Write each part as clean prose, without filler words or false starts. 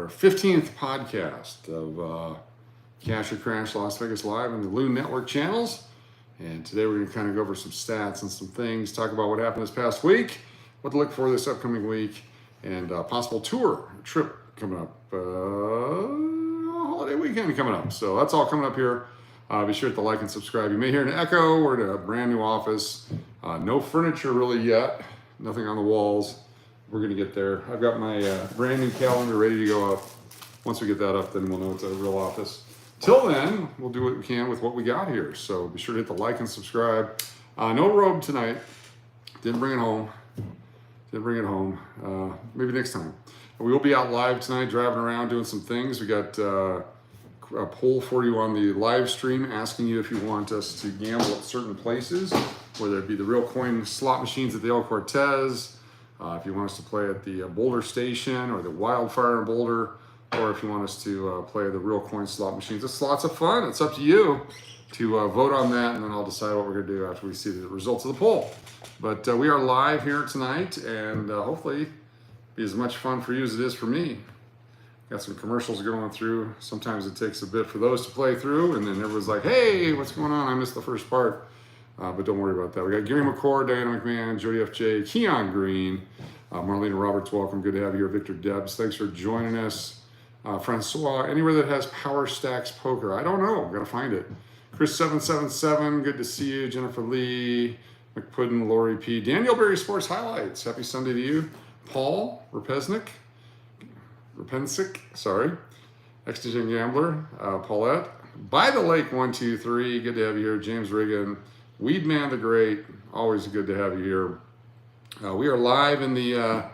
our 15th podcast of Cash or Crash Las Vegas Live on the LOON Network channels. And today we're going to kind of go over some stats and some things, talk about what happened this past week, what to look for this upcoming week, and possible tour trip coming up, holiday weekend coming up. So that's all coming up here. Be sure to like and subscribe. You may hear an echo. We're in a brand new office. No furniture really yet. Nothing on the walls. We're going to get there. I've got my brand new calendar ready to go up. Once we get that up, then we'll know it's a real office. Till then, we'll do what we can with what we got here. So be sure to hit the like and subscribe. No robe tonight. Didn't bring it home. Maybe next time. We will be out live tonight, driving around, doing some things. We got a poll for you on the live stream, asking you if you want us to gamble at certain places, whether it be the real coin slot machines at the El Cortez, if you want us to play at the Boulder Station or the Wildfire in Boulder, or if you want us to play the real coin slot machines. It's lots of fun. It's up to you to vote on that, and then I'll decide what we're going to do after we see the results of the poll. But we are live here tonight, and hopefully be as much fun for you as it is for me. Got some commercials going through. Sometimes it takes a bit for those to play through, and then everyone's like, hey, what's going on? I missed the first part. But don't worry about that. We got Gary McCord, Diana McMahon, Jody FJ, Keon Green, Marlena Roberts, welcome. Good to have you here. Victor Debs, thanks for joining us. Francois, anywhere that has Power Stacks Poker. I don't know. Got to find it. Chris777, good to see you. Jennifer Lee, McPuddin, Lori P. Daniel Berry Sports Highlights. Happy Sunday to you. Paul Repensik, sorry. Extigen Gambler, Paulette. By the Lake 123, good to have you here. James Riggin, Weedman the Great, always good to have you here. We are live in the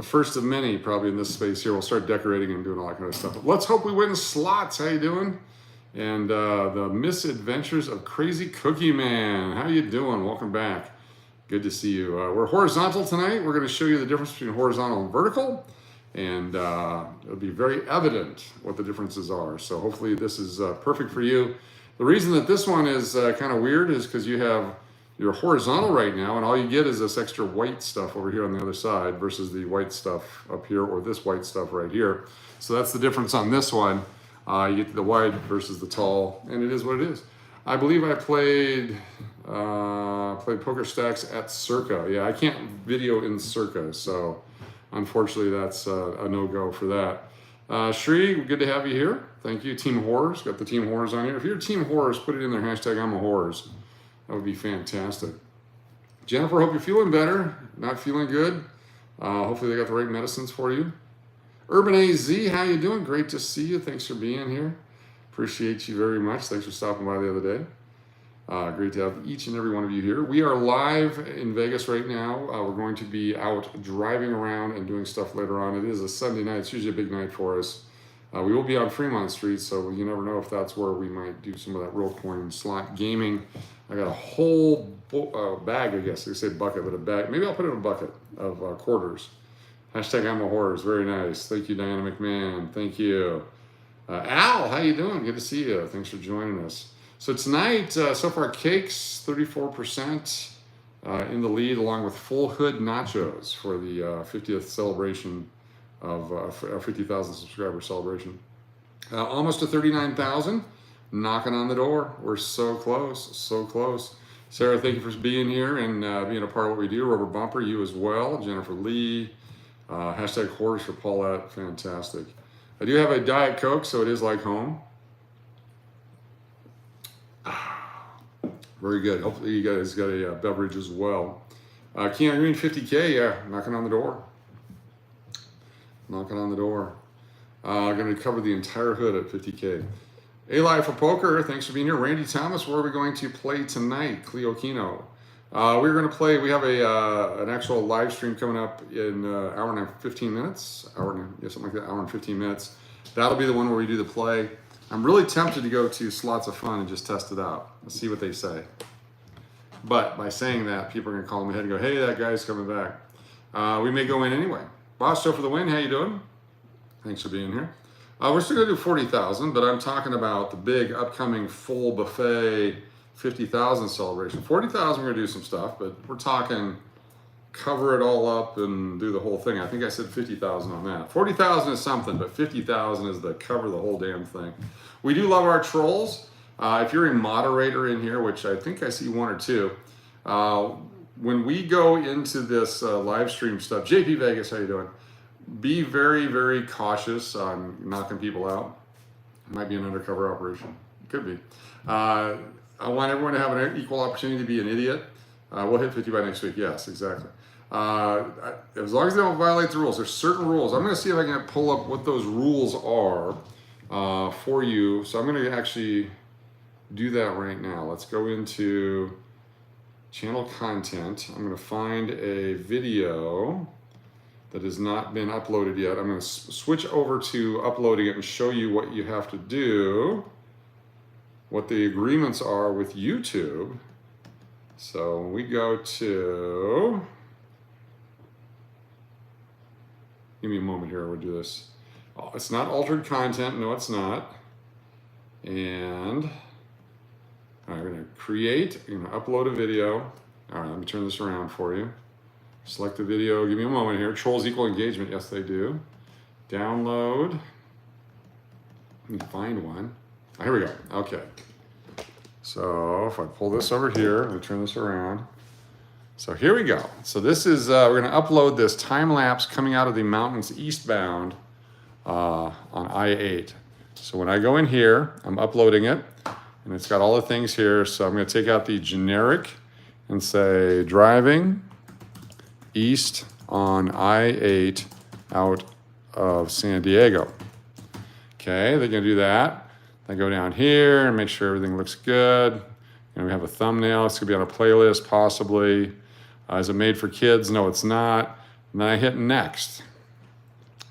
first of many, probably in this space here. We'll start decorating and doing all that kind of stuff. But let's hope we win slots. How you doing? And the Misadventures of Crazy Cookie Man. How you doing? Welcome back. Good to see you. We're horizontal tonight. We're going to show you the difference between horizontal and vertical. And it'll be very evident what the differences are. So hopefully this is perfect for you. The reason that this one is kind of weird is because you're horizontal right now, and all you get is this extra white stuff over here on the other side versus the white stuff up here or this white stuff right here. So that's the difference on this one. You get the wide versus the tall, and it is what it is. I believe I played Poker Stacks at Circa. Yeah, I can't video in Circa, so unfortunately that's a no-go for that. Shri, good to have you here. Thank you. Team Horrors, got the Team Horrors on here. If you're Team Horrors, put it in their hashtag I'm a Horrors. That would be fantastic. Jennifer, hope you're feeling better. Not feeling good. Hopefully they got the right medicines for you. Urban AZ, how you doing? Great to see you. Thanks for being here. Appreciate you very much. Thanks for stopping by the other day. Great to have each and every one of you here. We are live in Vegas right now. We're going to be out driving around and doing stuff later on. It is a Sunday night. It's usually a big night for us. We will be on Fremont Street, so you never know if that's where we might do some of that real coin slot gaming. I got a whole bag, I guess. They say bucket, but a bag. Maybe I'll put it in a bucket of quarters. Hashtag I'm a Horrors. Very nice. Thank you, Diana McMahon. Thank you. Al, how you doing? Good to see you. Thanks for joining us. So tonight, so far, Cakes, 34% in the lead, along with Full Hood Nachos for the 50th celebration of our 50,000 subscriber celebration. Almost to 39,000, knocking on the door. We're so close, so close. Sarah, thank you for being here and being a part of what we do. Rubber Bumper, you as well. Jennifer Lee, hashtag Horrors for Paulette, fantastic. I do have a Diet Coke, so it is like home. Very good. Hopefully you guys got a beverage as well. Keon Green, 50K, yeah, knocking on the door. Knocking on the door. I'm going to cover the entire hood at 50K. A-Live for Poker, thanks for being here. Randy Thomas, where are we going to play tonight? Cleo Keno. We're going to play, we have an actual live stream coming up in an hour and 15 minutes. Something like that, hour and 15 minutes. That'll be the one where we do the play. I'm really tempted to go to Slots of Fun and just test it out. Let's see what they say. But by saying that, people are going to call me ahead and go, hey, that guy's coming back. We may go in anyway. BOSTO for the win. How you doing? Thanks for being here. We're still going to do 40,000, but I'm talking about the big upcoming full buffet 50,000 celebration. 40,000, we're going to do some stuff, but we're talking cover it all up and do the whole thing. I think I said 50,000 on that. 40,000 is something, but 50,000 is the cover the whole damn thing. We do love our trolls. If you're a moderator in here, which I think I see one or two, when we go into this live stream stuff, JP Vegas, how you doing? Be very, very cautious on knocking people out. It might be an undercover operation. Could be. I want everyone to have an equal opportunity to be an idiot. We'll hit 50 by next week. Yes, exactly. As long as they don't violate the rules, there's certain rules. I'm going to see if I can pull up what those rules are for you. So I'm going to actually do that right now. Let's go into channel content. I'm going to find a video that has not been uploaded yet. I'm going to switch over to uploading it and show you what you have to do, what the agreements are with YouTube. So when we go to, give me a moment here, we'll do this. Oh, it's not altered content, no it's not. And all right, we're gonna create, you're gonna upload a video. All right, let me turn this around for you. Select the video, give me a moment here. Trolls equal engagement, yes they do. Download, let me find one. Oh, here we go, okay. So if I pull this over here, let me turn this around. So here we go. So this is, we're gonna upload this time lapse coming out of the mountains eastbound on I-8. So when I go in here, I'm uploading it and it's got all the things here. So I'm gonna take out the generic and say driving east on I-8 out of San Diego. Okay, they're gonna do that. I go down here and make sure everything looks good. And we have a thumbnail. It's gonna be on a playlist, possibly. Is it made for kids? No, it's not. And then I hit next.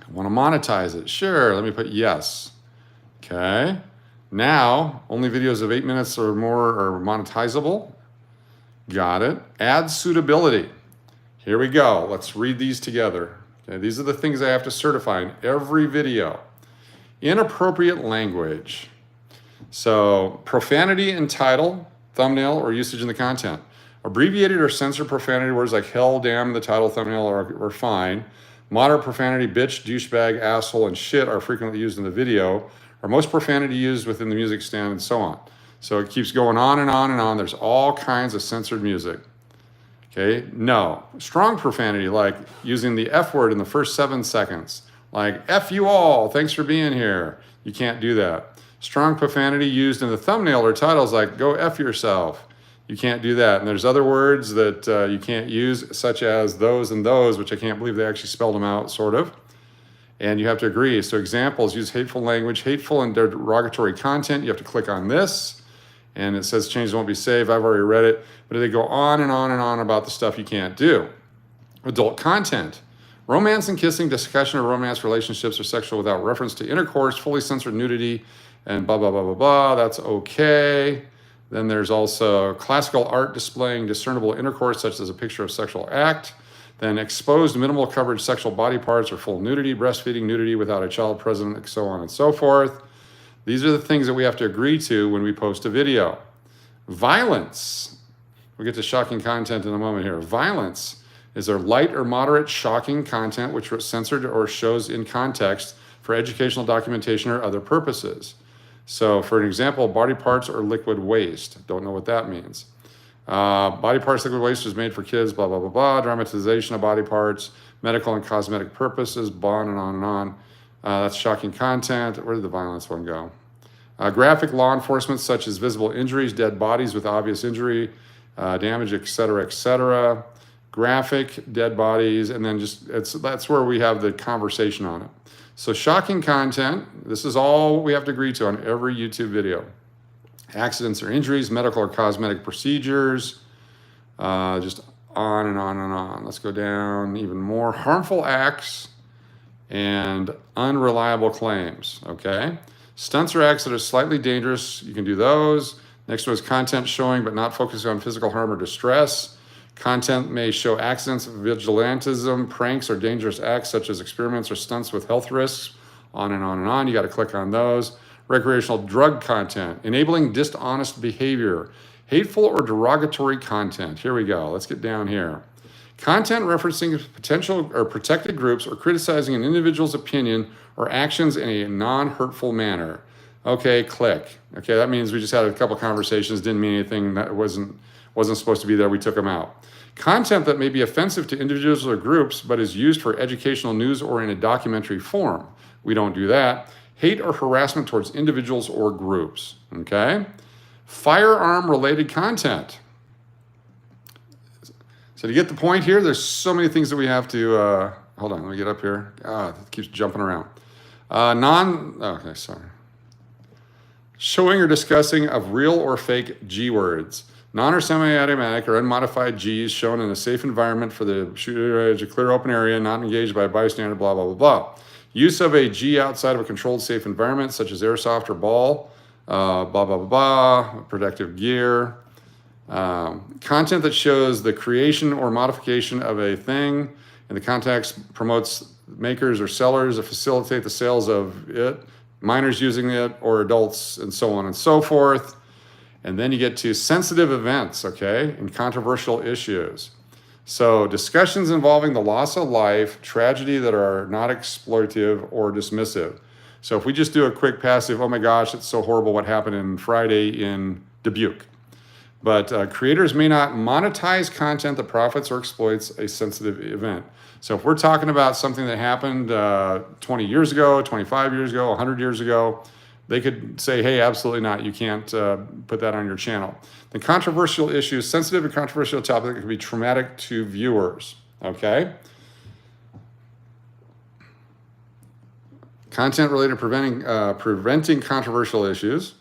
I wanna monetize it. Sure, let me put yes. Okay, now only videos of 8 minutes or more are monetizable. Got it. Ad suitability. Here we go. Let's read these together. Okay, these are the things I have to certify in every video. Inappropriate language. So profanity in title, thumbnail, or usage in the content. Abbreviated or censored profanity words like hell, damn, the title, thumbnail are fine. Moderate profanity, bitch, douchebag, asshole, and shit are frequently used in the video. Or most profanity used within the music stand and so on. So it keeps going on and on and on. There's all kinds of censored music. Okay, no. Strong profanity, like using the F word in the first 7 seconds. Like, F you all, thanks for being here. You can't do that. Strong profanity used in the thumbnail or titles like, go F yourself. You can't do that. And there's other words that you can't use, such as those and those, which I can't believe they actually spelled them out, sort of. And you have to agree. So examples, use hateful language, hateful and derogatory content. You have to click on this. And it says changes won't be saved. I've already read it. But they go on and on and on about the stuff you can't do. Adult content. Romance and kissing, discussion of romance relationships or sexual without reference to intercourse, fully censored nudity, and blah, blah, blah, blah, blah. That's okay. Then there's also classical art displaying discernible intercourse, such as a picture of sexual act. Then exposed minimal coverage sexual body parts or full nudity, breastfeeding nudity without a child present, and so on and so forth. These are the things that we have to agree to when we post a video. Violence. We'll get to shocking content in a moment here. Violence is there light or moderate shocking content which was censored or shows in context for educational documentation or other purposes. So for an example, body parts or liquid waste. Don't know what that means. Body parts, liquid waste is made for kids, blah, blah, blah, blah. Dramatization of body parts, medical and cosmetic purposes, blah, and on and on. That's shocking content. Where did the violence one go? Graphic law enforcement, such as visible injuries, dead bodies with obvious injury, damage, etc., etc. Graphic, dead bodies, and then just, that's where we have the conversation on it. So shocking content, this is all we have to agree to on every YouTube video. Accidents or injuries, medical or cosmetic procedures, just on and on and on. Let's go down even more. Harmful acts and unreliable claims, okay? Stunts or acts that are slightly dangerous, you can do those. Next one is content showing but not focusing on physical harm or distress. Content may show accidents, vigilantism, pranks, or dangerous acts such as experiments or stunts with health risks, on and on and on. You got to click on those. Recreational drug content, enabling dishonest behavior, hateful or derogatory content. Here we go. Let's get down here. Content referencing potential or protected groups or criticizing an individual's opinion or actions in a non-hurtful manner. Okay, click. Okay, that means we just had a couple conversations, didn't mean anything, that wasn't supposed to be there, we took them out. Content that may be offensive to individuals or groups, but is used for educational news or in a documentary form. We don't do that. Hate or harassment towards individuals or groups, okay? Firearm-related content. So to get the point here, there's so many things that we have to, hold on, let me get up here. It keeps jumping around. Okay, sorry. Showing or discussing of real or fake G words. Non or semi-automatic or unmodified Gs shown in a safe environment for the shooter edge, a clear open area, not engaged by a bystander, blah, blah, blah, blah. Use of a G outside of a controlled safe environment, such as airsoft or ball, blah, blah, blah, blah, protective gear. Content that shows the creation or modification of a thing in the context promotes makers or sellers that facilitate the sales of it, minors using it, or adults, and so on and so forth. And then you get to sensitive events, okay, and controversial issues. So discussions involving the loss of life, tragedy that are not exploitative or dismissive. So if we just do a quick passive, oh my gosh, it's so horrible what happened on Friday in Dubuque. But creators may not monetize content that profits or exploits a sensitive event. So if we're talking about something that happened 20 years ago, 25 years ago, 100 years ago, they could say, hey, absolutely not. You can't put that on your channel. The controversial issues, sensitive and controversial topic that can be traumatic to viewers, okay? Content related to preventing controversial issues.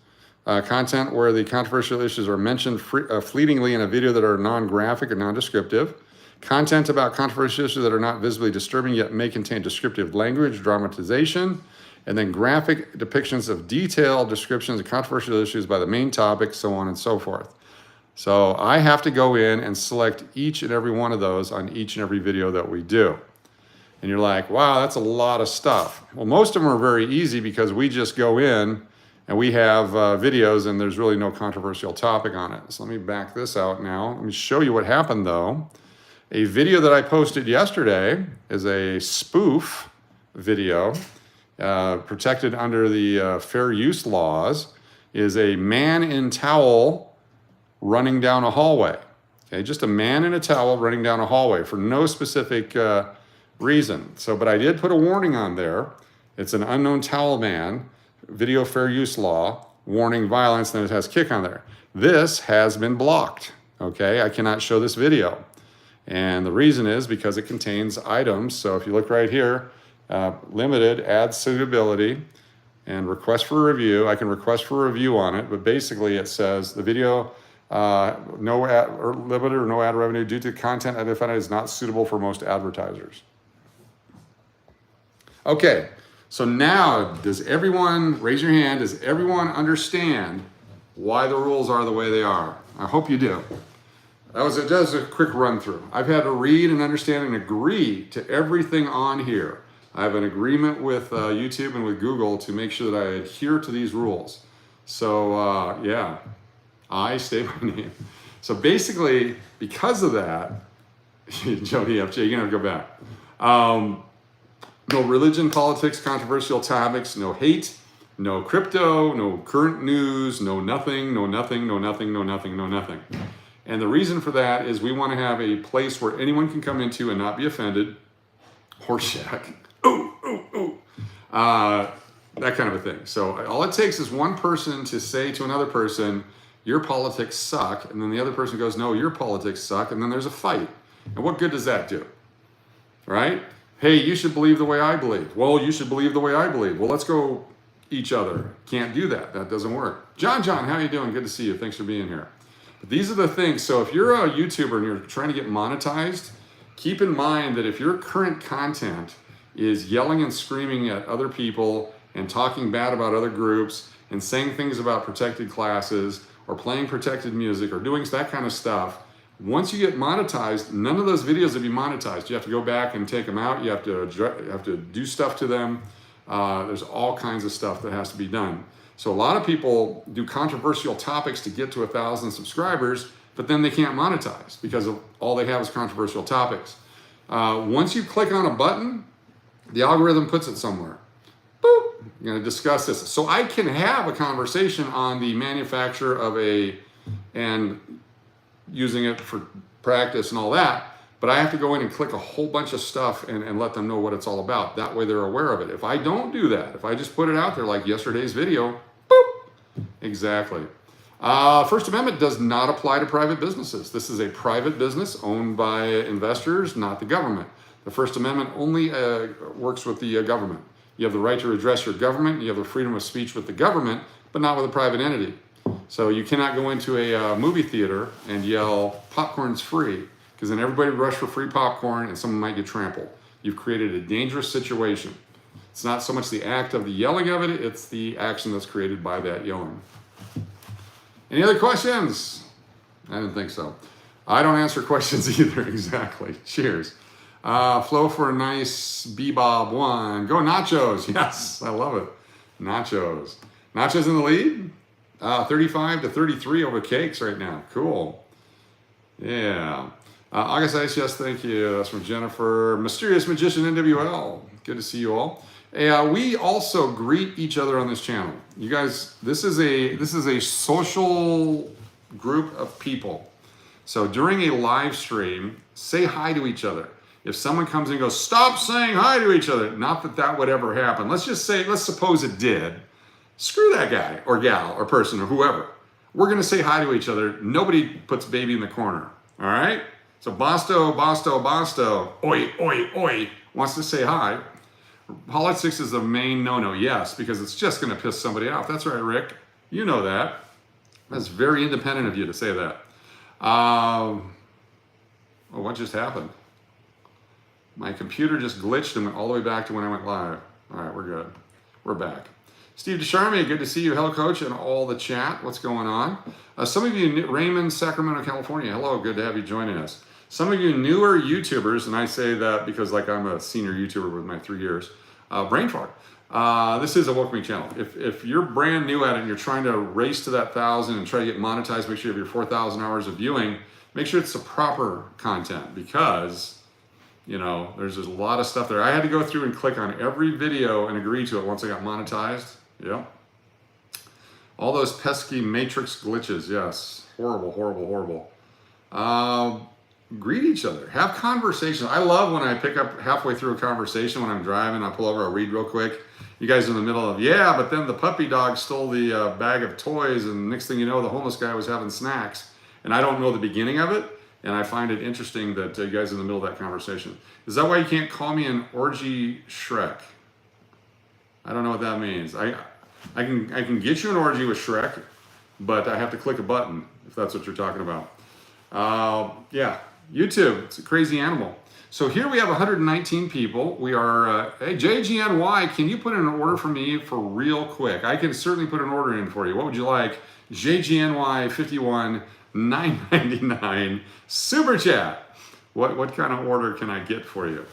Content where the controversial issues are mentioned fleetingly in a video that are non-graphic and non-descriptive. Content about controversial issues that are not visibly disturbing yet may contain descriptive language, dramatization, and then graphic depictions of detailed descriptions of controversial issues by the main topic, so on and so forth. So I have to go in and select each and every one of those on each and every video that we do. And you're like, wow, that's a lot of stuff. Well, most of them are very easy because we just go in and we have videos and there's really no controversial topic on it. So let me back this out now. Let me show you what happened though. A video that I posted yesterday is a spoof video protected under the fair use laws, is a man in towel running down a hallway. Okay, just a man in a towel running down a hallway for no specific reason. So, but I did put a warning on there. It's an unknown towel man, video fair use law, warning violence, and it has kick on there. This has been blocked, okay? I cannot show this video. And the reason is because it contains items. So if you look right here, limited, add suitability, and request for a review. I can request for a review on it, but basically it says the video, no ad, or limited or no ad revenue due to content identified as not suitable for most advertisers. Okay, so now does everyone, raise your hand, does everyone understand why the rules are the way they are? I hope you do. That was a quick run through. I've had to read and understand and agree to everything on here. I have an agreement with YouTube and with Google to make sure that I adhere to these rules. So yeah, I state my name. So basically, because of that, Jody FJ, you're gonna go back. No religion, politics, controversial topics, no hate, no crypto, no current news, no nothing, no nothing, no nothing, no nothing, no nothing. And the reason for that is we want to have a place where anyone can come into and not be offended. Horseshack. Ooh, ooh, ooh. That kind of a thing. So all it takes is one person to say to another person, your politics suck. And then the other person goes, no, your politics suck. And then there's a fight. And what good does that do? Right? Hey, you should believe the way I believe. Well, you should believe the way I believe. Well, let's go each other. Can't do that. That doesn't work. John, how you doing? Good to see you. Thanks for being here. But these are the things. So if you're a YouTuber and you're trying to get monetized, keep in mind that if your current content is yelling and screaming at other people and talking bad about other groups and saying things about protected classes or playing protected music or doing that kind of stuff, once you get monetized, none of those videos will be monetized. You have to go back and take them out. You have to do stuff to them. There's all kinds of stuff that has to be done. So a lot of people do controversial topics to get to 1,000 subscribers, but then they can't monetize because of all they have is controversial topics. Once you click on a button, the algorithm puts it somewhere. Boop, you're gonna discuss this. So I can have a conversation on the manufacture of and using it for practice and all that, but I have to go in and click a whole bunch of stuff and let them know what it's all about. That way they're aware of it. If I don't do that, if I just put it out there like yesterday's video, boop, exactly. First Amendment does not apply to private businesses. This is a private business owned by investors, not the government. The First Amendment only works with the government. You have the right to address your government. You have the freedom of speech with the government, but not with a private entity. So you cannot go into a movie theater and yell, popcorn's free, because then everybody would rush for free popcorn and someone might get trampled. You've created a dangerous situation. It's not so much the act of the yelling of it, it's the action that's created by that yelling. Any other questions? I didn't think so. I don't answer questions either, exactly. Cheers. Flow for a nice bebob one. Go Nachos, yes, I love it. Nachos. Nachos in the lead? 35-33 over Cakes right now, cool. Yeah. August Ice, yes, thank you. That's from Jennifer. Mysterious Magician NWL. Good to see you all. Hey, we also greet each other on this channel. You guys, this is a social group of people. So during a live stream, say hi to each other. If someone comes in and goes, stop saying hi to each other, not that that would ever happen. Let's suppose it did. Screw that guy or gal or person or whoever. We're gonna say hi to each other. Nobody puts baby in the corner, all right? So BOSTO, oi, oi, oi, wants to say hi. Politics is the main no-no, yes, because it's just gonna piss somebody off. That's right, Rick, you know that. That's very independent of you to say that. Oh, what just happened? My computer just glitched and went all the way back to when I went live. All right, we're good. We're back. Steve DeCharme, good to see you. Hello, Coach, and all the chat. What's going on? Some of you, Raymond, Sacramento, California. Hello, good to have you joining us. Some of you newer YouTubers, and I say that because like I'm a senior YouTuber with my 3 years, brain fart. This is a Woke Me channel. If you're brand new at it and you're trying to race to that 1,000 and try to get monetized, make sure you have your 4,000 hours of viewing, make sure it's the proper content because, you know, there's a lot of stuff there. I had to go through and click on every video and agree to it once I got monetized. Yeah. All those pesky matrix glitches, yes. Horrible, horrible, horrible. Greet each other. Have conversations. I love when I pick up halfway through a conversation when I'm driving. I pull over, I read real quick. You guys in the middle of, yeah, but then the puppy dog stole the bag of toys and next thing you know, the homeless guy was having snacks. And I don't know the beginning of it. And I find it interesting that you guys are in the middle of that conversation. Is that why you can't call me an orgy Shrek? I don't know what that means. I can get you an orgy with Shrek, but I have to click a button if that's what you're talking about. Yeah, YouTube, it's a crazy animal. So here we have 119 people. We are, hey, JGNY, can you put in an order for me for real quick? I can certainly put an order in for you. What would you like? JGNY 51 $9.99 super chat. What kind of order can I get for you?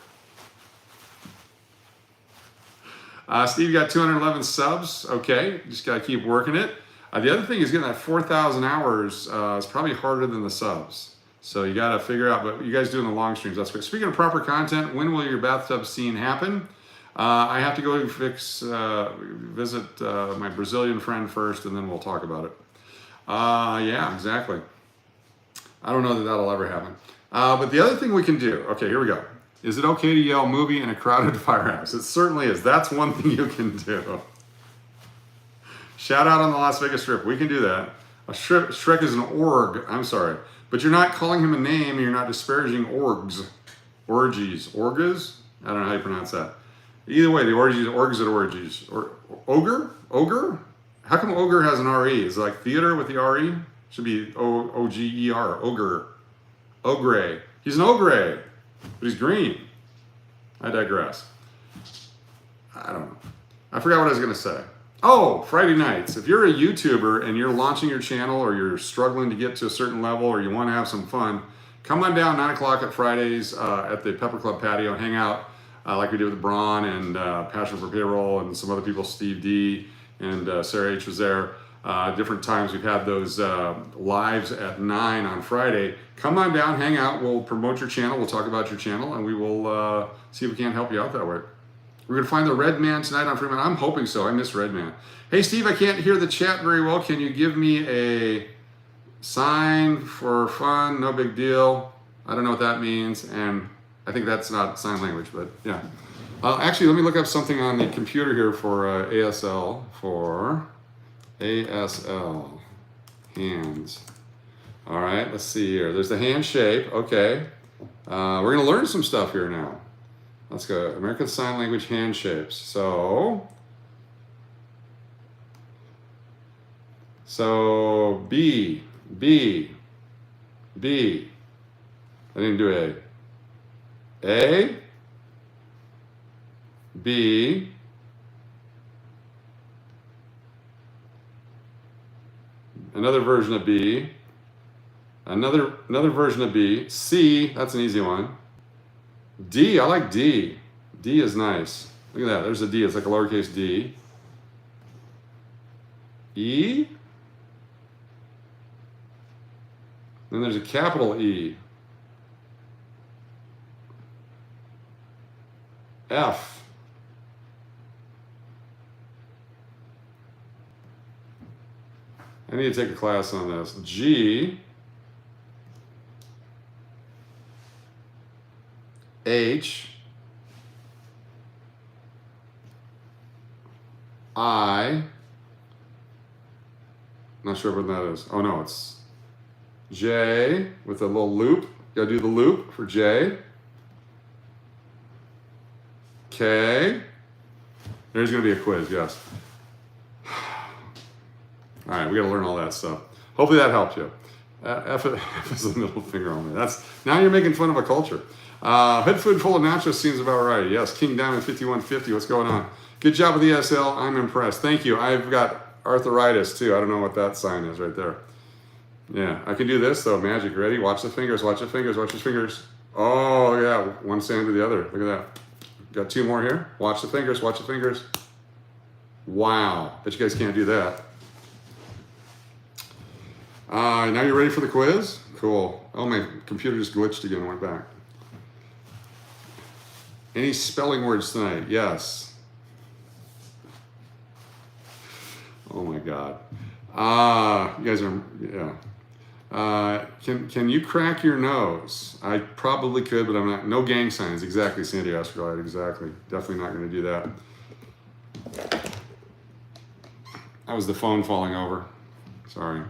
Steve got 211 subs. Okay, just got to keep working it. The other thing is getting that 4,000 hours is probably harder than the subs. So you got to figure out, but you guys doing the long streams, that's great. Speaking of proper content, when will your bathtub scene happen? I have to go visit my Brazilian friend first, and then we'll talk about it. Yeah, exactly. I don't know that that'll ever happen. But the other thing we can do, okay, here we go. Is it okay to yell movie in a crowded firehouse? It certainly is. That's one thing you can do. Shout out on the Las Vegas Strip. We can do that. Shrek is an org. I'm sorry. But you're not calling him a name and you're not disparaging orgs. Orgies. Orgas? I don't know how you pronounce that. Either way, the orgs at orgies. Ogre? Ogre? How come ogre has an R-E? Is it like theater with the R-E? Should be O-G-E-R. Ogre. Ogre. He's an ogre. But he's green. I digress. I don't know. I forgot what I was going to say. Oh, Friday nights. If you're a YouTuber and you're launching your channel or you're struggling to get to a certain level or you want to have some fun, come on down 9 o'clock at Fridays at the Pepper Club patio and hang out like we did with Braun and Passion for Payroll and some other people, Steve D and Sarah H was there. different times we've had those lives at 9 on Friday. Come on down, hang out. We'll promote your channel. We'll talk about your channel, and we will see if we can't help you out that way. We're going to find the Red Man tonight on Freeman. I'm hoping so. I miss Red Man. Hey, Steve, I can't hear the chat very well. Can you give me a sign for fun? No big deal. I don't know what that means, and I think that's not sign language, but yeah. Actually, let me look up something on the computer here for ASL. For ASL, hands. All right, let's see here. There's the hand shape. Okay. We're going to learn some stuff here now. Let's go. American Sign Language hand shapes. So B, B, B. I didn't do A, B, another version of B, another version of B, C, that's an easy one. D, I like D. D is nice. Look at that, there's a D, it's like a lowercase d. E, then there's a capital E. F. I need to take a class on this. G. H. I. Not sure what that is. Oh no, it's J with a little loop. Gotta do the loop for J. K. There's going to be a quiz, yes. All right, we got to learn all that stuff. Hopefully that helped you. F is the middle finger on me. Now you're making fun of a culture. Head food full of nachos seems about right. Yes, King Diamond 5150. What's going on? Good job with the ESL. I'm impressed. Thank you. I've got arthritis too. I don't know what that sign is right there. Yeah, I can do this though. Magic. Ready? Watch the fingers. Watch the fingers. Watch the fingers. Oh yeah, one sand to the other. Look at that. Got two more here. Watch the fingers. Watch the fingers. Wow. Bet you guys can't do that. Now you're ready for the quiz? Cool. Oh, my computer just glitched again and went back. Any spelling words tonight? Yes. Oh my God. You guys are, yeah. Can you crack your nose? I probably could, but I'm not. No gang signs. Exactly, Sandy Astrolite. Exactly. Definitely not going to do that. That was the phone falling over. Sorry.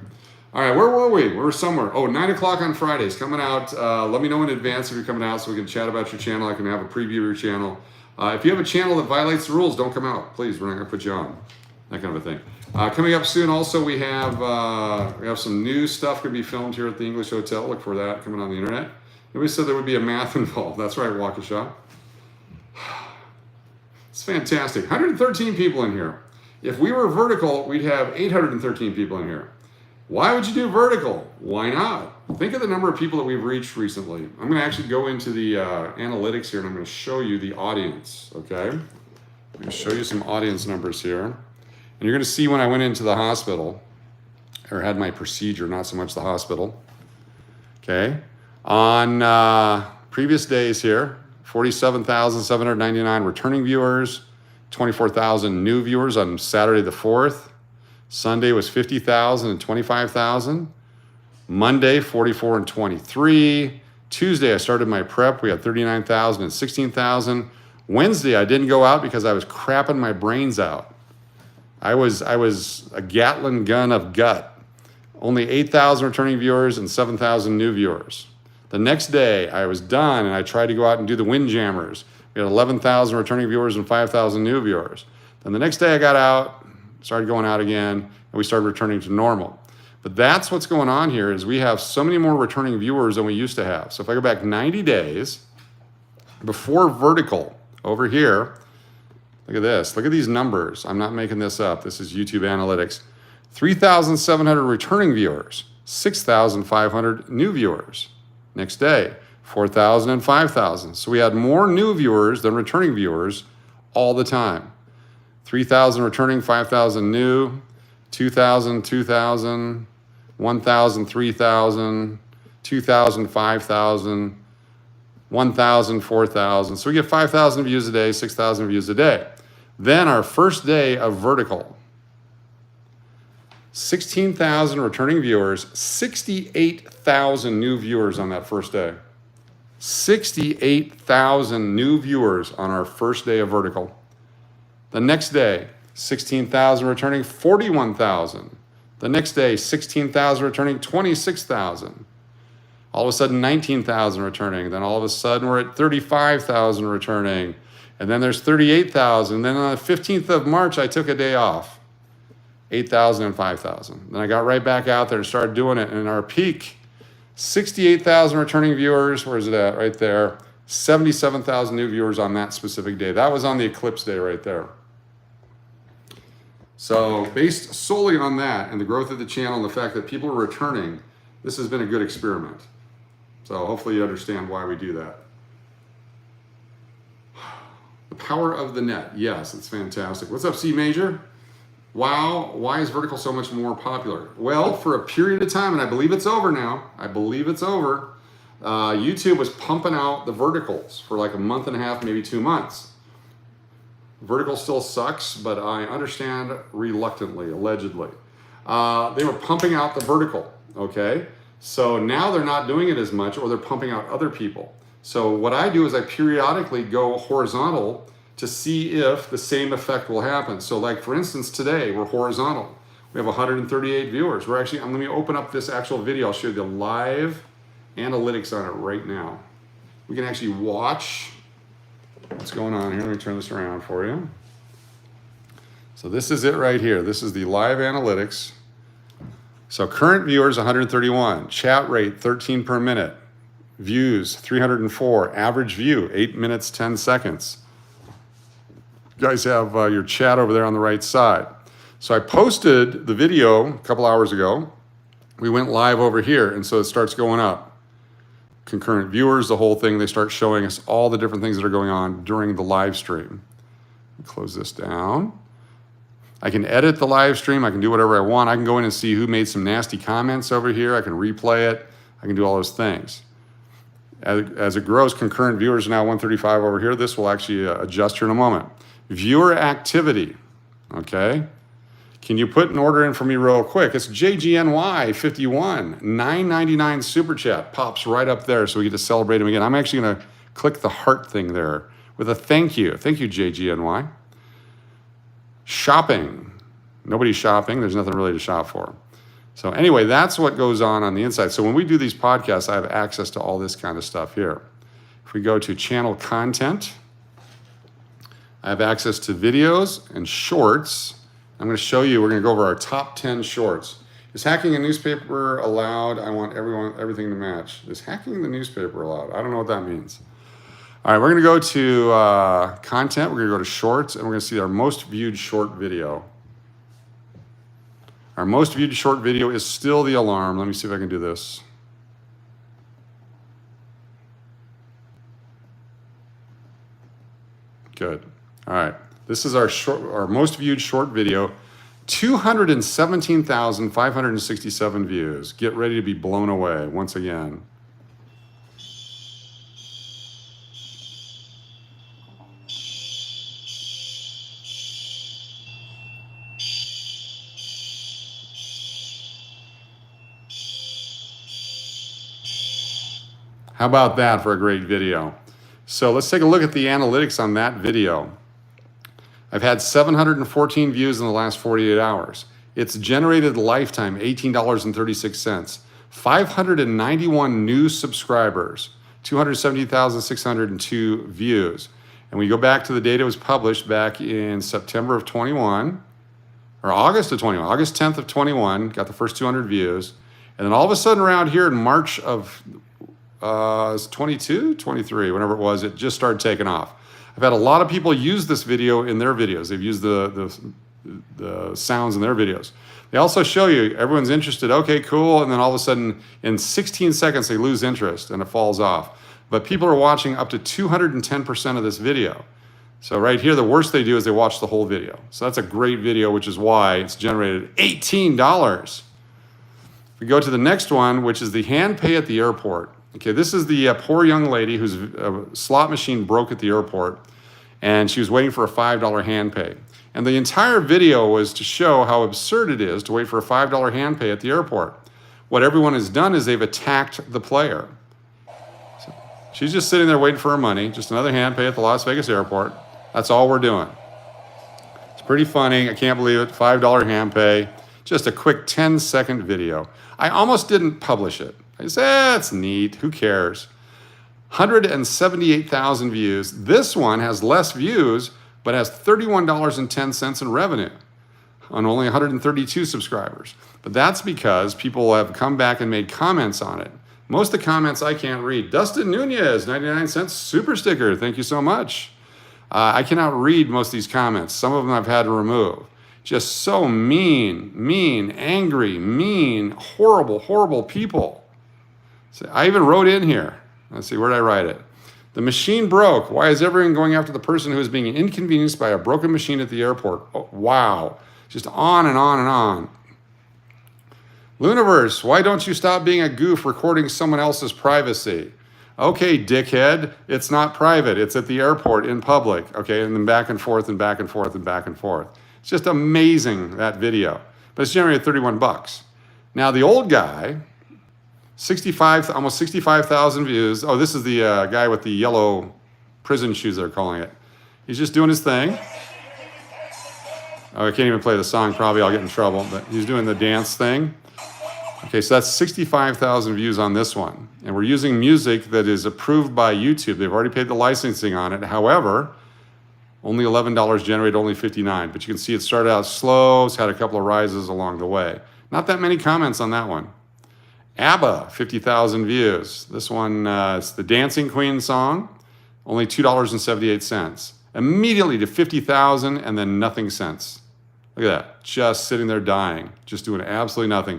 All right, where were we? We were somewhere. Oh, 9 o'clock on Fridays coming out. Let me know in advance if you're coming out so we can chat about your channel. I can have a preview of your channel. If you have a channel that violates the rules, don't come out. Please, we're not going to put you on. That kind of a thing. Coming up soon also, we have some new stuff going to be filmed here at the English Hotel. Look for that coming on the internet. And we said there would be a math involved. That's right, Waukesha. It's fantastic. 113 people in here. If we were vertical, we'd have 813 people in here. Why would you do vertical? Why not? Think of the number of people that we've reached recently. I'm going to actually go into the analytics here, and I'm going to show you the audience, okay? I'm going to show you some audience numbers here. And you're going to see when I went into the hospital, or had my procedure, not so much the hospital, okay? On previous days here, 47,799 returning viewers, 24,000 new viewers on Saturday the 4th. Sunday was 50,000 and 25,000. Monday, 44 and 23. Tuesday, I started my prep. We had 39,000 and 16,000. Wednesday, I didn't go out because I was crapping my brains out. I was a Gatling gun of gut. Only 8,000 returning viewers and 7,000 new viewers. The next day, I was done, and I tried to go out and do the Windjammers. We had 11,000 returning viewers and 5,000 new viewers. Then the next day, I got out, started going out again, and we started returning to normal. But that's what's going on here is we have so many more returning viewers than we used to have. So if I go back 90 days, before vertical, over here, look at this. Look at these numbers. I'm not making this up. This is YouTube Analytics. 3,700 returning viewers, 6,500 new viewers. Next day, 4,000 and 5,000. So we had more new viewers than returning viewers all the time. 3,000 returning, 5,000 new. 2,000, 2,000, 1,000, 3,000, 2,000, 5,000, 1,000, 4,000. So we get 5,000 views a day, 6,000 views a day. Then our first day of vertical, 16,000 returning viewers, 68,000 new viewers on that first day. 68,000 new viewers on our first day of vertical. The next day, 16,000 returning, 41,000. The next day, 16,000 returning, 26,000. All of a sudden, 19,000 returning. Then all of a sudden, we're at 35,000 returning. And then there's 38,000. Then on the 15th of March, I took a day off. 8,000 and 5,000. Then I got right back out there and started doing it. And our peak, 68,000 returning viewers. Where's it at? Right there. 77,000 new viewers on that specific day. That was on the eclipse day right there. So based solely on that and the growth of the channel and the fact that people are returning, this has been a good experiment. So hopefully you understand why we do that. The power of the net. Yes, it's fantastic. What's up, C Major? Wow, why is vertical so much more popular? Well, for a period of time, and I believe it's over now. I believe it's over. YouTube was pumping out the verticals for like a month and a half, maybe 2 months. Vertical still sucks, but I understand reluctantly, allegedly. They were pumping out the vertical, okay? So now they're not doing it as much, or they're pumping out other people. So what I do is I periodically go horizontal to see if the same effect will happen. So like for instance, today we're horizontal. We have 138 viewers. We're actually, let me open up this actual video. I'll show you the live analytics on it right now. We can actually watch what's going on here. Let me turn this around for you. So this is it right here. This is the live analytics. So current viewers, 131. Chat rate, 13 per minute. Views, 304. Average view, 8 minutes, 10 seconds. You guys have your chat over there on the right side. So I posted the video a couple hours ago. We went live over here, and so it starts going up. Concurrent viewers, the whole thing, they start showing us all the different things that are going on during the live stream. Close this down. I can edit the live stream. I can do whatever I want. I can go in and see who made some nasty comments over here. I can replay it. I can do all those things. As it grows, concurrent viewers are now 135 over here. This will actually adjust here in a moment. Viewer activity, okay? Can you put an order in for me real quick? It's JGNY51, $9.99 super chat. Pops right up there, so we get to celebrate him again. I'm actually gonna click the heart thing there with a thank you. Thank you, JGNY. Shopping. Nobody's shopping. There's nothing really to shop for. So anyway, that's what goes on the inside. So when we do these podcasts, I have access to all this kind of stuff here. If we go to channel content, I have access to videos and shorts. I'm going to show you, we're going to go over our top 10 shorts. Is hacking a newspaper allowed? I want everything to match. Is hacking the newspaper allowed? I don't know what that means. All right, we're going to go to content. We're going to go to shorts, and we're going to see our most viewed short video. Our most viewed short video is still the alarm. Let me see if I can do this. Good. All right. This is our most viewed short video. 217,567 views. Get ready to be blown away once again. How about that for a great video? So let's take a look at the analytics on that video. I've had 714 views in the last 48 hours. It's generated lifetime $18.36. 591 new subscribers, 270,602 views. And we go back to the data was published back in September of 21, or August of 21, August 10th of 21, got the first 200 views. And then all of a sudden around here in March of 22, 23, whenever it was, it just started taking off. I've had a lot of people use this video in their videos. They've used the sounds in their videos. They also show you, everyone's interested, okay, cool, and then all of a sudden, in 16 seconds, they lose interest and it falls off. But people are watching up to 210% of this video. So right here, the worst they do is they watch the whole video. So that's a great video, which is why it's generated $18. We go to the next one, which is the hand pay at the airport. Okay, this is the poor young lady whose slot machine broke at the airport, and she was waiting for a $5 hand pay. And the entire video was to show how absurd it is to wait for a $5 hand pay at the airport. What everyone has done is they've attacked the player. So she's just sitting there waiting for her money, just another hand pay at the Las Vegas airport. That's all we're doing. It's pretty funny. I can't believe it. $5 hand pay. Just a quick 10-second video. I almost didn't publish it. I said, it's neat. Who cares? 178,000 views. This one has less views, but has $31.10 in revenue on only 132 subscribers. But that's because people have come back and made comments on it. Most of the comments I can't read. Dustin Nunez, 99 cents super sticker. Thank you so much. I cannot read most of these comments. Some of them I've had to remove. Just so mean, angry, mean, horrible, horrible people. So I even wrote in here. Let's see, where did I write it? The machine broke. Why is everyone going after the person who is being inconvenienced by a broken machine at the airport? Oh, wow. Just on and on and on. Looniverse, why don't you stop being a goof recording someone else's privacy? Okay, dickhead, it's not private. It's at the airport in public. Okay, and then back and forth and back and forth and back and forth. It's just amazing, that video. But it's generated 31 bucks. Now the old guy, almost 65,000 views. Oh, this is the guy with the yellow prison shoes, they're calling it. He's just doing his thing. Oh, I can't even play the song, probably I'll get in trouble, but he's doing the dance thing. Okay, so that's 65,000 views on this one. And we're using music that is approved by YouTube. They've already paid the licensing on it. However, only $11 generated, only 59. But you can see it started out slow. It's had a couple of rises along the way. Not that many comments on that one. ABBA, 50,000 views. This one, it's the Dancing Queen song, only $2.78. Immediately to 50,000 and then nothing cents. Look at that, just sitting there dying, just doing absolutely nothing.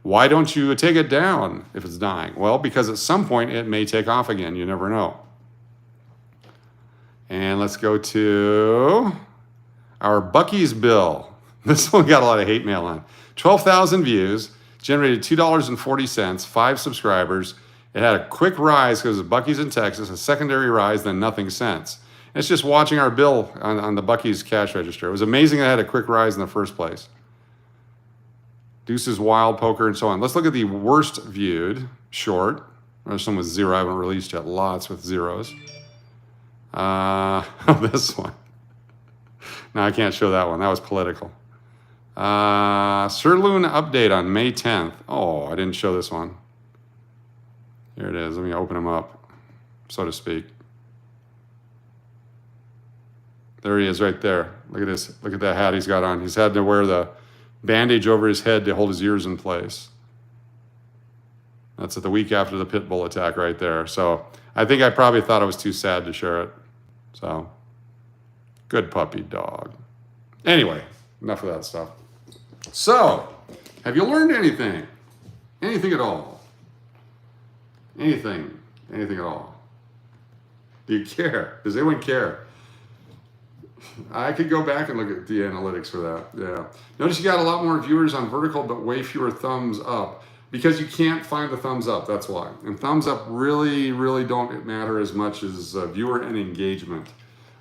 Why don't you take it down if it's dying? Well, because at some point it may take off again. You never know. And let's go to our Buc-ee's bill. This one got a lot of hate mail on. 12,000 views, generated $2.40, 5 subscribers. It had a quick rise because of Buc-ee's in Texas, a secondary rise, then nothing since. And it's just watching our bill on the Buc-ee's cash register. It was amazing it had a quick rise in the first place. Deuces, Wild, Poker, and so on. Let's look at the worst viewed short. There's some with 0. I haven't released yet. Lots with 0s. This one. No, I can't show that one. That was political. Sir LOON update on May 10th. Oh, I didn't show this one. Here it is. Let me open him up, so to speak. There he is right there. Look at this. Look at that hat he's got on. He's had to wear the bandage over his head to hold his ears in place. That's at the week after the pit bull attack right there. So I think I probably thought I was too sad to share it. So good puppy dog. Anyway, enough of that stuff. So have you learned anything? Anything at all? Anything at all? Do you care? Does anyone care? I could go back and look at the analytics for that. Yeah. Notice you got a lot more viewers on vertical, but way fewer thumbs up. Because you can't find the thumbs up, that's why. And thumbs up really, really don't matter as much as viewer and engagement.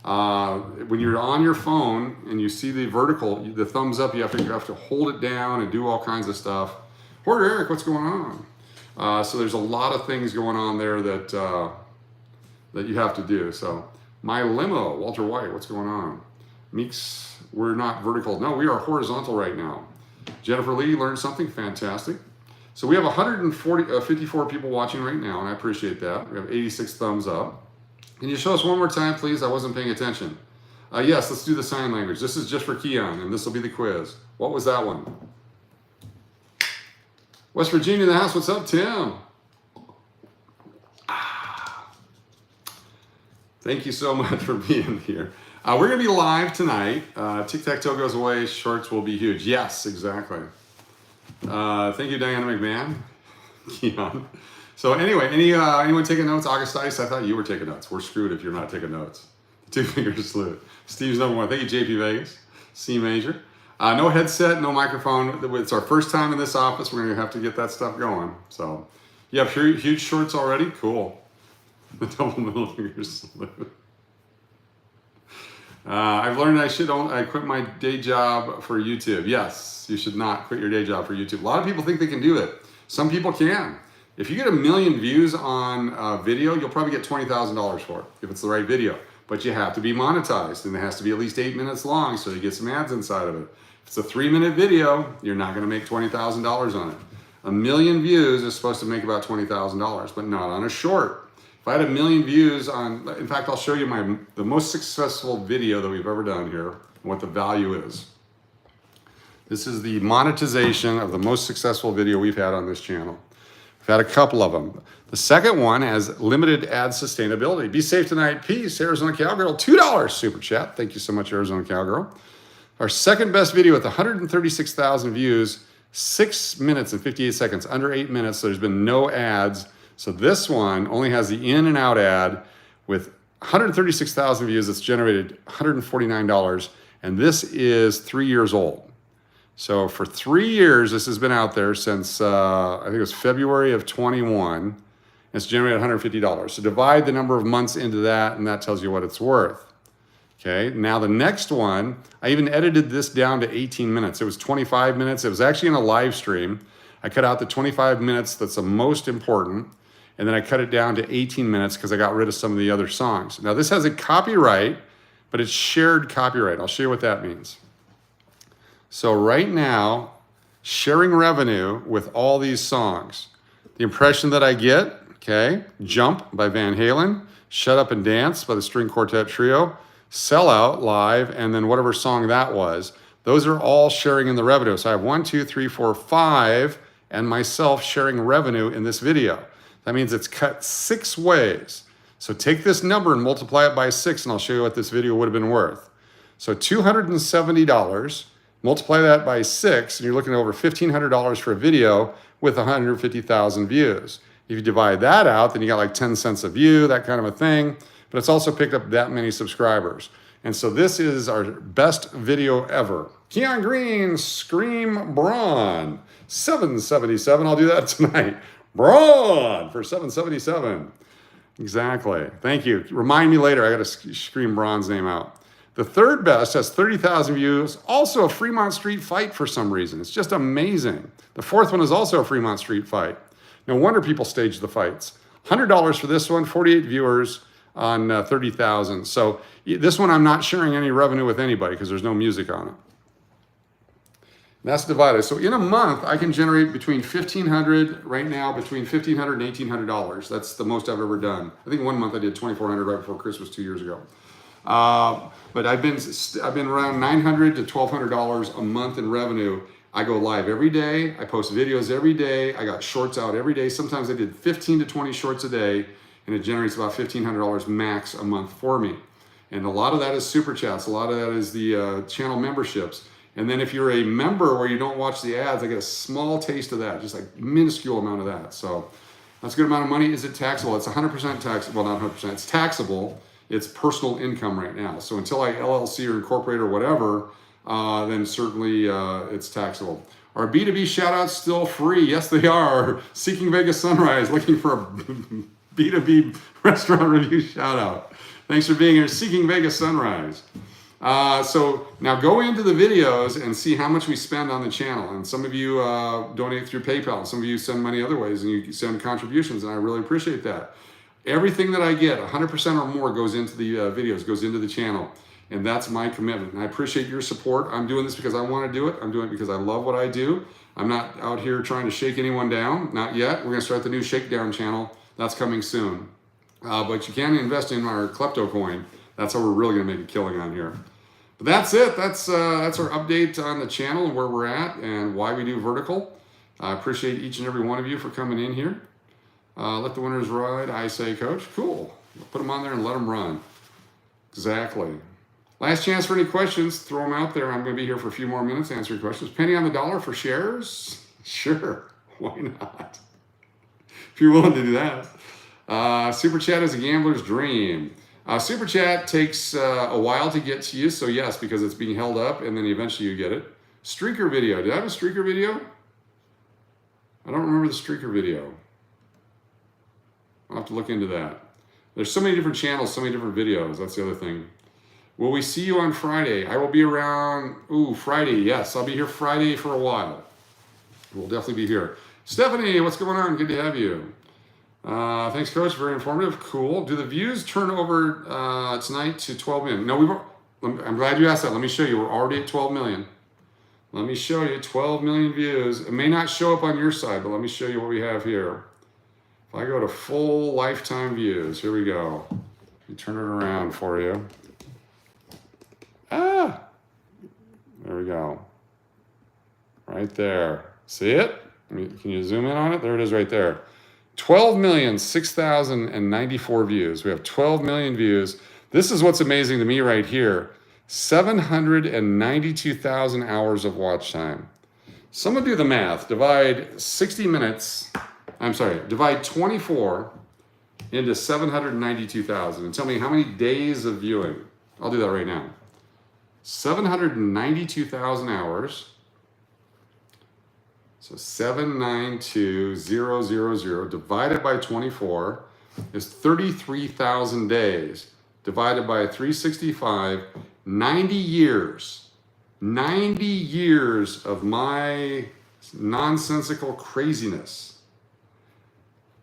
When you're on your phone and you see the vertical, the thumbs up, you have to hold it down and do all kinds of stuff. Hoarder Eric, what's going on? So there's a lot of things going on there that you have to do. So my limo, Walter White, what's going on? Meeks, we're not vertical. No, we are horizontal right now. Jennifer Lee learned something fantastic. So we have 54 people watching right now, and I appreciate that. We have 86 thumbs up. Can you show us one more time, please? I wasn't paying attention. Yes, let's do the sign language. This is just for Keon, and this will be the quiz. What was that one? West Virginia in the house. What's up, Tim? Thank you so much for being here. We're going to be live tonight. Tic-tac-toe goes away. Shorts will be huge. Yes, exactly. Thank you, Diana McMahon. Keon. So anyway, anyone taking notes? Augustice, I thought you were taking notes. We're screwed if you're not taking notes. Two finger salute. Steve's number one. Thank you, JP Vegas. C major. No headset, no microphone. It's our first time in this office. We're going to have to get that stuff going. So, you have huge shorts already? Cool. The double middle finger salute. I've learned I quit my day job for YouTube. Yes, you should not quit your day job for YouTube. A lot of people think they can do it. Some people can. If you get 1 million views on a video, you'll probably get $20,000 for it, if it's the right video. But you have to be monetized, and it has to be at least 8 minutes long, so you get some ads inside of it. If it's a 3-minute video, you're not going to make $20,000 on it. 1 million views is supposed to make about $20,000, but not on a short. If I had 1 million views on, in fact, I'll show you the most successful video that we've ever done here, and what the value is. This is the monetization of the most successful video we've had on this channel. We've had a couple of them. The second one has limited ad sustainability. Be safe tonight. Peace. Arizona Cowgirl, $2 super chat. Thank you so much, Arizona Cowgirl. Our second best video with 136,000 views, 6 minutes and 58 seconds, under 8 minutes. So there's been no ads. So this one only has the in and out ad with 136,000 views. It's generated $149. And this is 3 years old. So for 3 years, this has been out there since, I think it was February of 21. It's generated $150. So divide the number of months into that, and that tells you what it's worth. Okay, now the next one, I even edited this down to 18 minutes. It was 25 minutes. It was actually in a live stream. I cut out the 25 minutes that's the most important, and then I cut it down to 18 minutes because I got rid of some of the other songs. Now this has a copyright, but it's shared copyright. I'll show you what that means. So right now, sharing revenue with all these songs. The impression that I get, okay, Jump by Van Halen, Shut Up and Dance by the String Quartet Trio, Sell Out live, and then whatever song that was. Those are all sharing in the revenue. So I have 1, 2, 3, 4, 5, and myself sharing revenue in this video. That means it's cut 6 ways. So take this number and multiply it by 6, and I'll show you what this video would have been worth. So $270. Multiply that by 6, and you're looking at over $1,500 for a video with 150,000 views. If you divide that out, then you got like 10 cents a view, that kind of a thing. But it's also picked up that many subscribers. And so this is our best video ever. Keon Green, Scream Braun, 777. I'll do that tonight. Braun for 777. Exactly. Thank you. Remind me later. I got to scream Braun's name out. The third best has 30,000 views, also a Fremont Street fight for some reason. It's just amazing. The fourth one is also a Fremont Street fight. No wonder people stage the fights. $100 for this one, 48 viewers on 30,000. So this one I'm not sharing any revenue with anybody because there's no music on it. That's divided. So in a month, I can generate between $1,500 right now, between $1,500 and $1,800. That's the most I've ever done. I think one month I did $2,400 right before Christmas 2 years ago. But I've been around $900 to $1,200 a month in revenue. I go live every day. I post videos every day. I got shorts out every day. Sometimes I did 15 to 20 shorts a day, and it generates about $1,500 max a month for me. And a lot of that is super chats. A lot of that is the channel memberships. And then if you're a member where you don't watch the ads, I get a small taste of that, just like minuscule amount of that. So that's a good amount of money. Is it taxable? It's 100% taxable. Well, not 100%. It's taxable. It's personal income right now. So until I LLC or incorporate or whatever, then certainly it's taxable. Are B2B shoutouts still free? Yes, they are. Seeking Vegas Sunrise, looking for a B2B restaurant review shoutout. Thanks for being here. Seeking Vegas Sunrise. So now go into the videos and see how much we spend on the channel. And some of you donate through PayPal. Some of you send money other ways, and you send contributions, and I really appreciate that. Everything that I get, 100% or more, goes into the videos, goes into the channel. And that's my commitment. And I appreciate your support. I'm doing this because I want to do it. I'm doing it because I love what I do. I'm not out here trying to shake anyone down. Not yet. We're going to start the new Shakedown channel. That's coming soon. But you can invest in our Klepto coin. That's how we're really going to make a killing on here. But that's it. That's our update on the channel and where we're at and why we do vertical. I appreciate each and every one of you for coming in here. Let the winners ride, I say, Coach. Cool. Put them on there and let them run. Exactly. Last chance for any questions. Throw them out there. I'm going to be here for a few more minutes answering questions. Penny on the dollar for shares? Sure. Why not? If you're willing to do that. Super chat is a gambler's dream. Super Chat takes a while to get to you, so yes, because it's being held up, and then eventually you get it. Streaker video. Did I have a streaker video? I don't remember the streaker video. I'll have to look into that. There's so many different channels, so many different videos. That's the other thing. Will we see you on Friday? I will be around, Friday. Yes, I'll be here Friday for a while. We'll definitely be here. Stephanie, what's going on? Good to have you. Thanks, Coach. Very informative. Cool. Do the views turn over tonight to 12 million? No, I'm glad you asked that. Let me show you. We're already at 12 million. Let me show you 12 million views. It may not show up on your side, but let me show you what we have here. If I go to full lifetime views, here we go. Let me turn it around for you. There we go. Right there. See it? Can you zoom in on it? There it is right there. 12,006,094 views. We have 12 million views. This is what's amazing to me right here. 792,000 hours of watch time. Someone do the math. Divide 60 minutes. Divide 24 into 792,000 and tell me how many days of viewing. I'll do that right now. 792,000 hours. So 792,000 divided by 24 is 33,000 days. Divided by 365, 90 years. 90 years of my nonsensical craziness.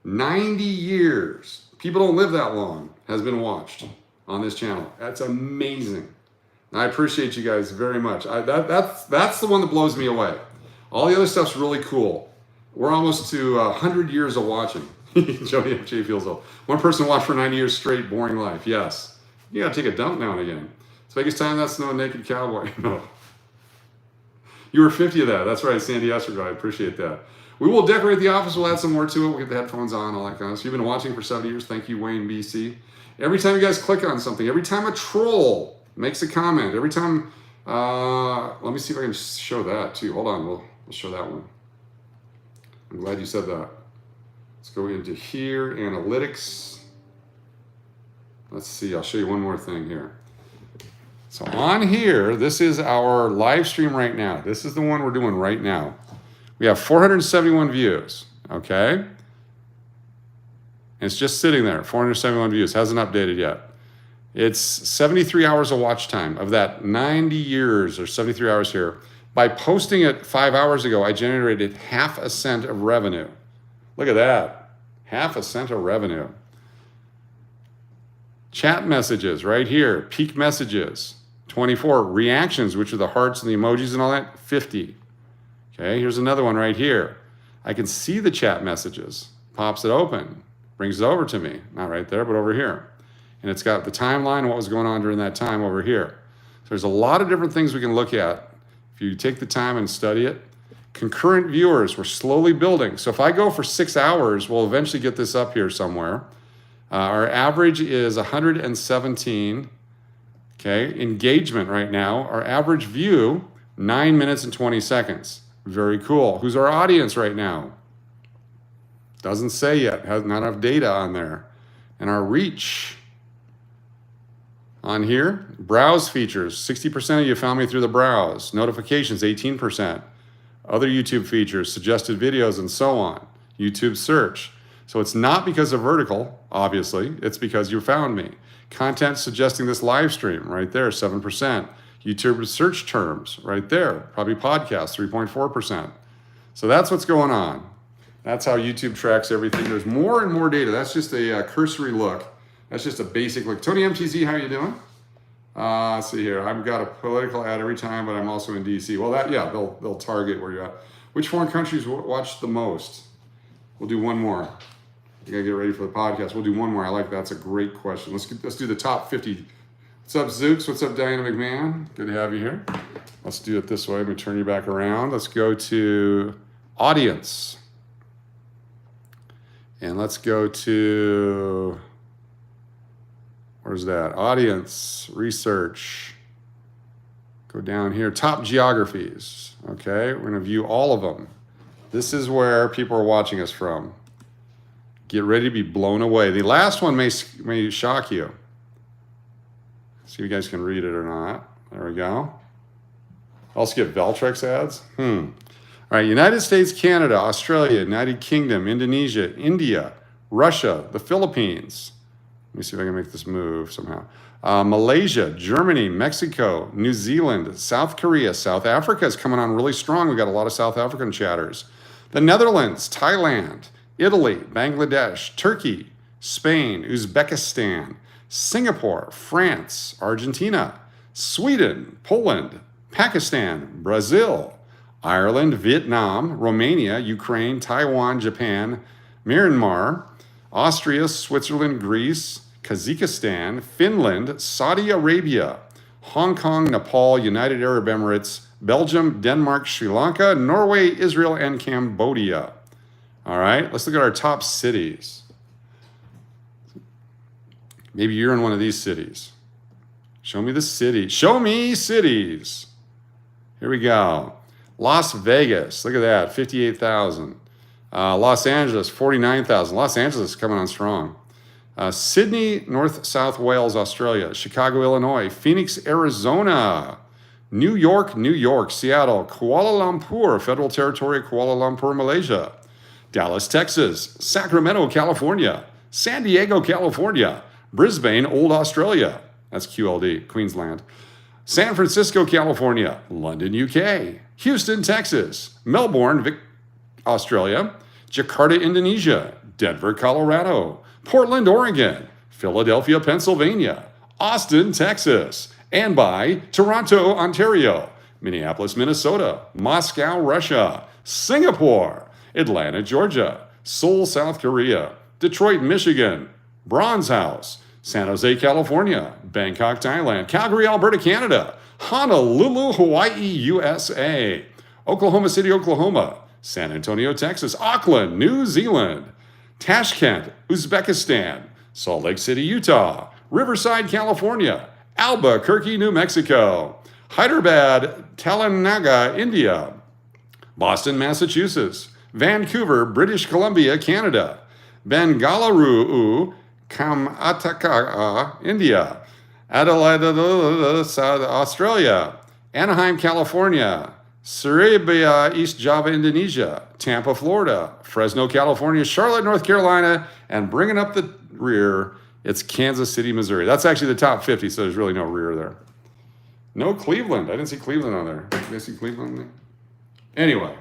90 years. People don't live that long. Has been watched on this channel. That's amazing. I appreciate you guys very much. That's the one that blows me away. All the other stuff's really cool. We're almost to 100 years of watching. Joey FJ feels old. One person watched for 90 years straight, boring life. Yes. You gotta take a dump now and again. It's Vegas time, that's no naked cowboy. No. You were 50 of that. That's right, Sandy Estergo. I appreciate that. We will decorate the office. We'll add some more to it. We'll get the headphones on, all that kind of stuff. You've been watching for 7 years. Thank you, Wayne BC. Every time you guys click on something, every time a troll makes a comment, every time, let me see if I can show that too. Hold on, we'll show that one. I'm glad you said that. Let's go into here, analytics. Let's see, I'll show you one more thing here. So on here, this is our live stream right now. This is the one we're doing right now. We have 471 views, okay? And it's just sitting there, 471 views, hasn't updated yet. It's 73 hours of watch time. Of that 90 years or 73 hours here, by posting it 5 hours ago, I generated 1/2 cent of revenue. Look at that, 1/2 cent of revenue. Chat messages right here, peak messages, 24. Reactions, which are the hearts and the emojis and all that, 50. Okay, here's another one right here. I can see the chat messages. Pops it open, brings it over to me. Not right there, but over here. And it's got the timeline and what was going on during that time over here. So there's a lot of different things we can look at if you take the time and study it. Concurrent viewers, we're slowly building. So if I go for 6 hours, we'll eventually get this up here somewhere. Our average is 117. Okay, engagement right now. Our average view, 9 minutes and 20 seconds. Very cool. Who's our audience right now? Doesn't say yet. Has not enough data on there. And our reach on here, browse features. 60% of you found me through the browse. Notifications, 18%. Other YouTube features, suggested videos, and so on. YouTube search. So it's not because of vertical, obviously. It's because you found me. Content suggesting this live stream, right there, 7%. YouTube search terms, right there. Probably podcasts, 3.4%. So that's what's going on. That's how YouTube tracks everything. There's more and more data. That's just a cursory look. That's just a basic look. Tony MTZ, how you doing? Let's see here. I've got a political ad every time, but I'm also in DC. Well, they'll target where you're at. Which foreign countries watch the most? We'll do one more. You gotta get ready for the podcast. We'll do one more. I like that. That's a great question. Let's do the top 50. What's up, Zooks? What's up, Diana McMahon? Good to have you here. Let's do it this way. Let me turn you back around. Let's go to audience. And let's go to, where's that? Audience, research. Go down here, top geographies. Okay, we're gonna view all of them. This is where people are watching us from. Get ready to be blown away. The last one may shock you. See if you guys can read it or not. There we go. I'll skip Valtrex ads. All right, United States, Canada, Australia, United Kingdom, Indonesia, India, Russia, the Philippines. Let me see if I can make this move somehow. Malaysia, Germany, Mexico, New Zealand, South Korea, South Africa is coming on really strong. We got a lot of South African chatters. The Netherlands, Thailand, Italy, Bangladesh, Turkey, Spain, Uzbekistan, Singapore, France, Argentina, Sweden, Poland, Pakistan, Brazil, Ireland, Vietnam, Romania, Ukraine, Taiwan, Japan, Myanmar, Austria, Switzerland, Greece, Kazakhstan, Finland, Saudi Arabia, Hong Kong, Nepal, United Arab Emirates, Belgium, Denmark, Sri Lanka, Norway, Israel, and Cambodia. All right, let's look at our top cities. Maybe you're in one of these cities. Show me the city. Show me cities. Here we go. Las Vegas, look at that, 58,000. Los Angeles, 49,000. Los Angeles is coming on strong. Sydney, North South Wales, Australia. Chicago, Illinois. Phoenix, Arizona. New York, New York. Seattle. Kuala Lumpur, Federal Territory, Kuala Lumpur, Malaysia. Dallas, Texas. Sacramento, California. San Diego, California. Brisbane, Old Australia. That's QLD, Queensland. San Francisco, California. London, UK. Houston, Texas. Melbourne, Australia. Jakarta, Indonesia. Denver, Colorado. Portland, Oregon. Philadelphia, Pennsylvania. Austin, Texas. And by Toronto, Ontario. Minneapolis, Minnesota. Moscow, Russia. Singapore. Atlanta, Georgia. Seoul, South Korea. Detroit, Michigan. Bronze House. San Jose, California. Bangkok, Thailand. Calgary, Alberta, Canada. Honolulu, Hawaii, USA. Oklahoma City, Oklahoma. San Antonio, Texas. Auckland, New Zealand. Tashkent, Uzbekistan. Salt Lake City, Utah. Riverside, California. Albuquerque, New Mexico. Hyderabad, Talanaga, India. Boston, Massachusetts. Vancouver, British Columbia, Canada. Bengaluru, Karnataka, India. Adelaide, Australia. Anaheim, California. Surabaya, East Java, Indonesia. Tampa, Florida. Fresno, California. Charlotte, North Carolina. And bringing up the rear, it's Kansas City, Missouri. That's actually the top 50, so there's really no rear there. No Cleveland. I didn't see Cleveland on there. Did I see Cleveland? Anyway.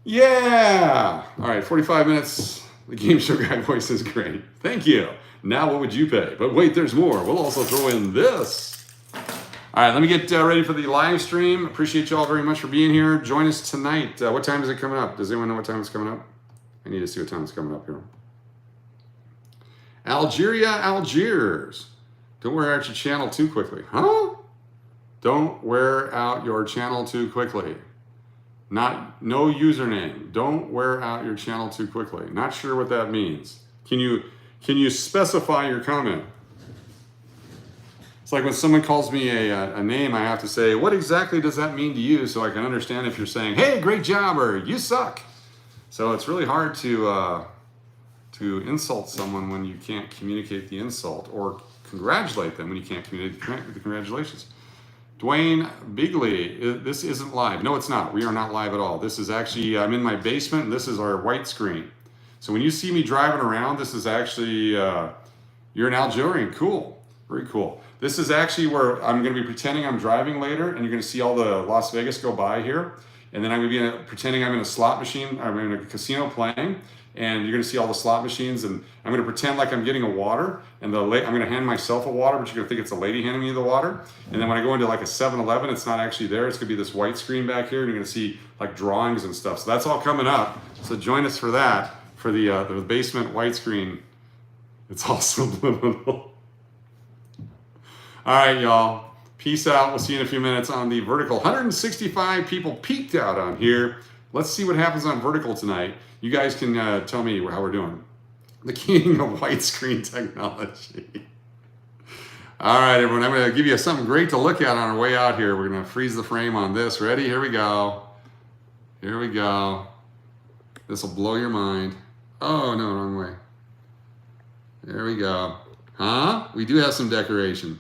Yeah. All right, 45 minutes. The Game Show Guy voice is great. Thank you. Now what would you pay? But wait, there's more. We'll also throw in this. All right, let me get ready for the live stream. Appreciate you all very much for being here. Join us tonight. What time is it coming up? Does anyone know what time it's coming up? I need to see what time it's coming up here. Algeria, Algiers. Don't wear out your channel too quickly. Huh? Don't wear out your channel too quickly. No username. Don't wear out your channel too quickly. Not sure what that means. Can you specify your comment? It's like when someone calls me a name, I have to say, what exactly does that mean to you, so I can understand if you're saying, hey, great job, or you suck. So it's really hard to insult someone when you can't communicate the insult, or congratulate them when you can't communicate the congratulations. Dwayne Bigley, this isn't live. No, it's not. We are not live at all. This is actually, I'm in my basement, and this is our white screen. So when you see me driving around, this is actually, you're an Algerian. Cool. Very cool. This is actually where I'm going to be pretending I'm driving later, and you're going to see all the Las Vegas go by here. And then I'm going to be pretending I'm in a slot machine, I'm in a casino playing, and you're going to see all the slot machines, and I'm going to pretend like I'm getting a water, and I'm going to hand myself a water, but you're going to think it's a lady handing me the water. And then when I go into like a 7-Eleven, it's not actually there. It's going to be this white screen back here, and you're going to see like drawings and stuff. So that's all coming up. So join us for that, for the basement white screen. It's all subliminal. All right, y'all. Peace out. We'll see you in a few minutes on the vertical. 165 people peeked out on here. Let's see what happens on vertical tonight. You guys can tell me how we're doing. The king of white screen technology. All right, everyone. I'm going to give you something great to look at on our way out here. We're going to freeze the frame on this. Ready? Here we go. Here we go. This will blow your mind. Oh, no, wrong way. There we go. Huh? We do have some decoration.